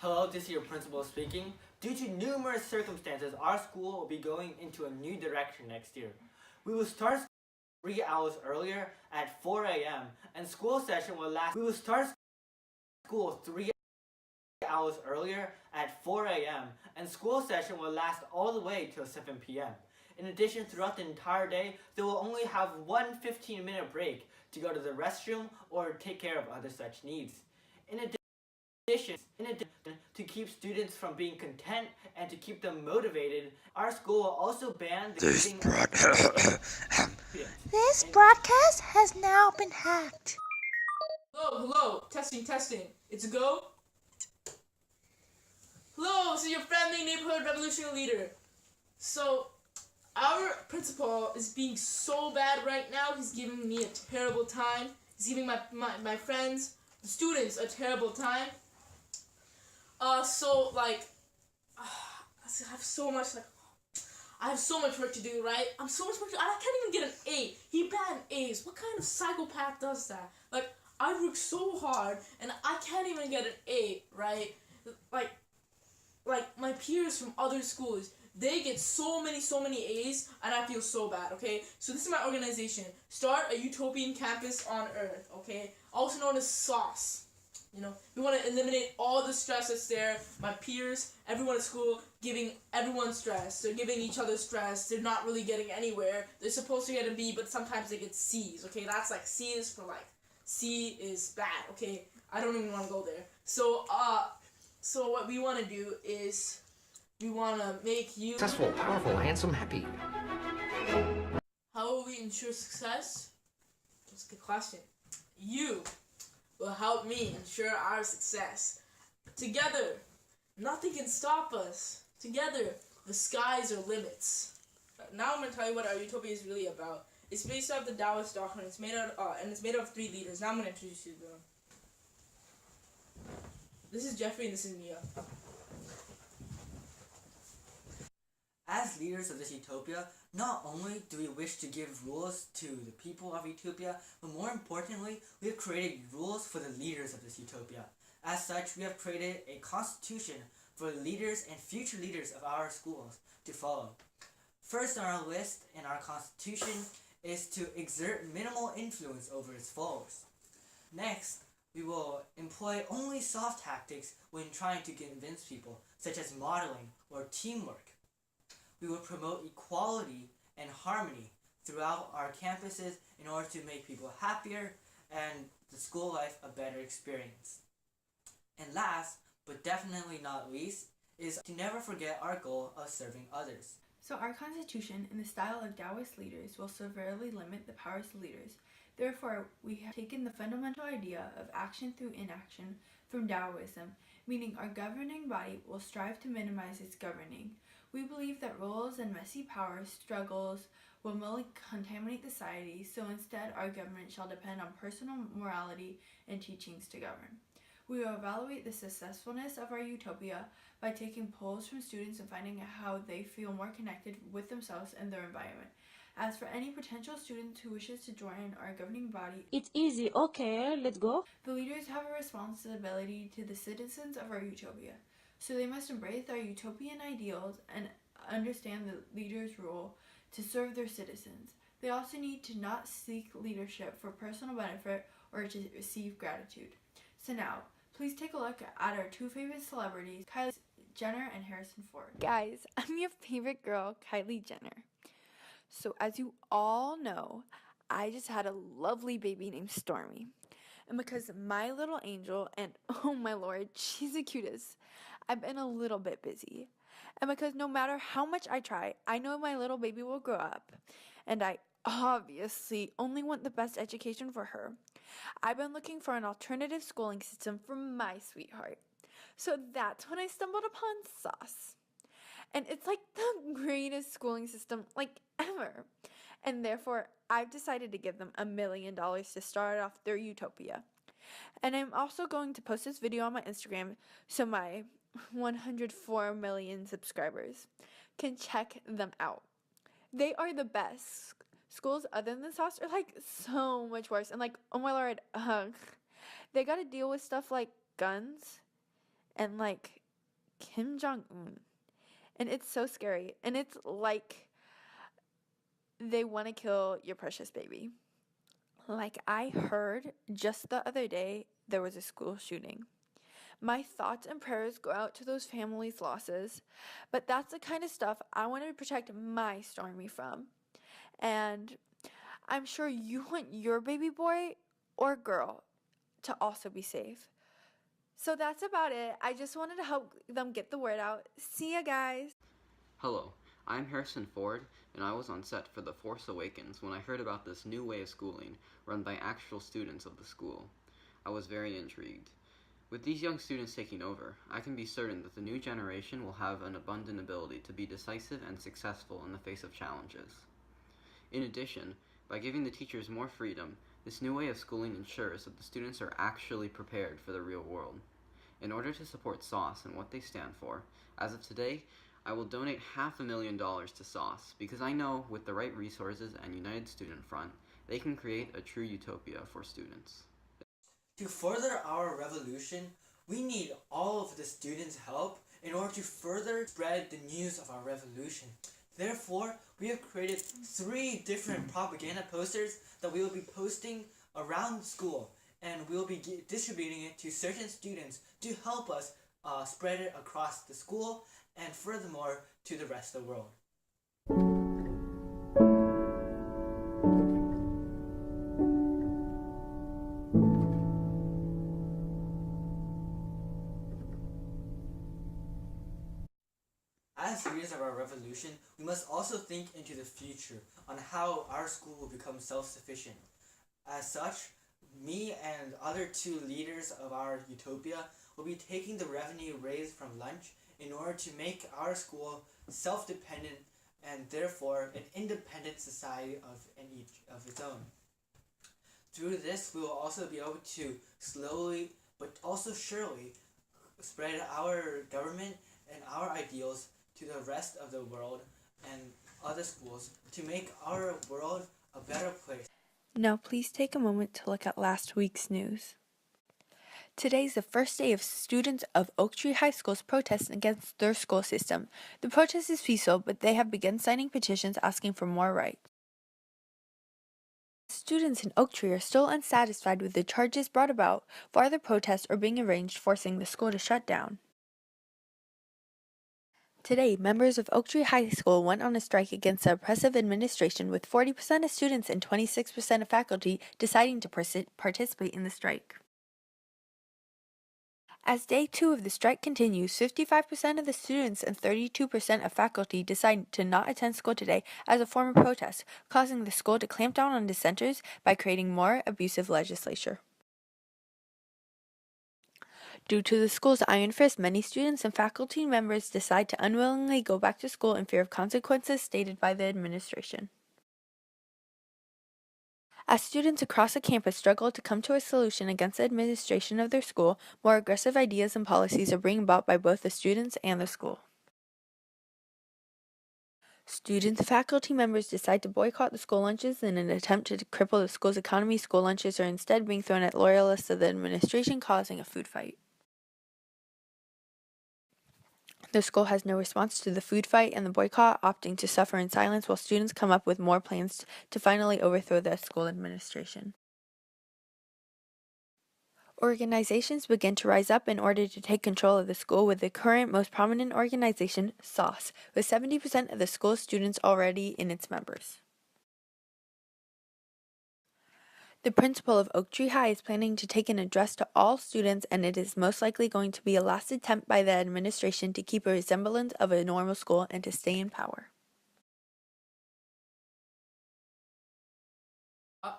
Hello, this is your principal speaking. Due to numerous circumstances, our school will be going into a new direction next year. We will start 3 hours earlier at 4 a.m. and school session will last. We will start school 3 hours earlier at 4 a.m. and school session will last all the way till 7 p.m. In addition, throughout the entire day, they will only have one 15-minute break to go to the restroom or take care of other such needs. In addition, to keep students from being content and to keep them motivated, our school will also ban the giving This broadcast has now been hacked. Hello, testing. It's a go. Hello, this is your friendly neighborhood revolution leader. So, our principal is being so bad right now. He's giving me a terrible time. He's giving my friends, the students, a terrible time. I have so much work to do, right? I can't even get an A. He banned A's. What kind of psychopath does that? Like, I work so hard, and I can't even get an A, right? Like my peers from other schools, they get so many A's, and I feel so bad, okay? So this is my organization. Start a Utopian Campus on Earth, okay? Also known as SAUCE. You know, we want to eliminate all the stress that's there. My peers, everyone at school, giving everyone stress. They're giving each other stress. They're not really getting anywhere. They're supposed to get a B, but sometimes they get C's, okay? That's like C is for like, C is bad, okay? I don't even want to go there. So what we want to do is we want to make you Successful, powerful, handsome, happy. How will we ensure success? That's a good question. You will help me ensure our success. Together, nothing can stop us. Together, the skies are limits. Now I'm going to tell you what our utopia is really about. It's based off the Taoist doctrine. It's made out of 3 leaders. Now I'm going to introduce you to them. This is Jeffrey and this is Mia. As leaders of this utopia, not only do we wish to give rules to the people of Utopia, but more importantly, we have created rules for the leaders of this utopia. As such, we have created a constitution for the leaders and future leaders of our schools to follow. First on our list in our constitution is to exert minimal influence over its followers. Next, we will employ only soft tactics when trying to convince people, such as modeling or teamwork. We will promote equality and harmony throughout our campuses in order to make people happier and the school life a better experience. And last, but definitely not least, is to never forget our goal of serving others. So our constitution, in the style of Taoist leaders, will severely limit the powers of leaders. Therefore, we have taken the fundamental idea of action through inaction from Taoism, meaning our governing body will strive to minimize its governing. We believe that roles and messy power struggles will merely contaminate society, so instead our government shall depend on personal morality and teachings to govern. We will evaluate the successfulness of our utopia by taking polls from students and finding out how they feel more connected with themselves and their environment. As for any potential student who wishes to join our governing body, It's easy. Okay, let's go. the leaders have a responsibility to the citizens of our utopia. So they must embrace our utopian ideals and understand the leader's role to serve their citizens. They also need to not seek leadership for personal benefit or to receive gratitude. So now, please take a look at our 2 favorite celebrities, Kylie Jenner and Harrison Ford. Guys, I'm your favorite girl, Kylie Jenner. So as you all know, I just had a lovely baby named Stormy. And because my little angel, and oh my lord, she's the cutest, I've been a little bit busy. And because no matter how much I try, I know my little baby will grow up. And I obviously only want the best education for her. I've been looking for an alternative schooling system for my sweetheart. So that's when I stumbled upon SAUCE. And it's like the greatest schooling system like ever. And therefore, I've decided to give them $1 million to start off their utopia. And I'm also going to post this video on my Instagram so my 104 million subscribers can check them out. They are the best. Schools other than SAUCE are like so much worse. And like, oh my lord, they got to deal with stuff like guns and like Kim Jong-un. And it's so scary. And it's like they want to kill your precious baby. Like I heard just the other day there was a school shooting. My thoughts and prayers go out to those families' losses, but that's the kind of stuff I want to protect my Stormy from. And I'm sure you want your baby boy or girl to also be safe. So that's about it. I just wanted to help them get the word out. See ya, guys. Hello, I'm Harrison Ford, and I was on set for The Force Awakens when I heard about this new way of schooling run by actual students of the school. I was very intrigued. With these young students taking over, I can be certain that the new generation will have an abundant ability to be decisive and successful in the face of challenges. In addition, by giving the teachers more freedom, this new way of schooling ensures that the students are actually prepared for the real world. In order to support SAUCE and what they stand for, as of today, I will donate $500,000 to SAUCE because I know with the right resources and United Student Front, they can create a true utopia for students. To further our revolution, we need all of the students' help in order to further spread the news of our revolution. Therefore, we have created 3 different propaganda posters that we will be posting around the school, and we will be distributing it to certain students to help us spread it across the school and furthermore to the rest of the world. As leaders of our revolution, we must also think into the future on how our school will become self-sufficient. As such, me and other 2 leaders of our utopia will be taking the revenue raised from lunch in order to make our school self-dependent and therefore an independent society of its own. Through this, we will also be able to slowly but also surely spread our government and our ideals to the rest of the world and other schools to make our world a better place. Now, please take a moment to look at last week's news. Today's the first day of students of Oak Tree High School's protest against their school system. The protest is peaceful, but they have begun signing petitions asking for more rights. Students in Oak Tree are still unsatisfied with the charges brought about. Farther protests are being arranged, forcing the school to shut down. Today, members of Oak Tree High School went on a strike against the oppressive administration, with 40% of students and 26% of faculty deciding to participate in the strike. As day 2 of the strike continues, 55% of the students and 32% of faculty decide to not attend school today as a form of protest, causing the school to clamp down on dissenters by creating more abusive legislation. Due to the school's iron fist, many students and faculty members decide to unwillingly go back to school in fear of consequences stated by the administration. As students across the campus struggle to come to a solution against the administration of their school, more aggressive ideas and policies are being brought by both the students and the school. Students and faculty members decide to boycott the school lunches in an attempt to cripple the school's economy. School lunches are instead being thrown at loyalists of the administration, causing a food fight. The school has no response to the food fight and the boycott, opting to suffer in silence while students come up with more plans to finally overthrow the school administration. Organizations begin to rise up in order to take control of the school, with the current most prominent organization, SAUCE, with 70% of the school's students already in its members. The principal of Oak Tree High is planning to take an address to all students, and it is most likely going to be a last attempt by the administration to keep a resemblance of a normal school and to stay in power.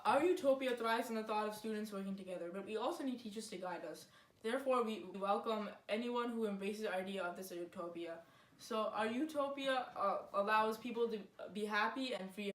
Our utopia thrives on the thought of students working together, but we also need teachers to guide us. Therefore, we welcome anyone who embraces the idea of this utopia. So our utopia allows people to be happy and free.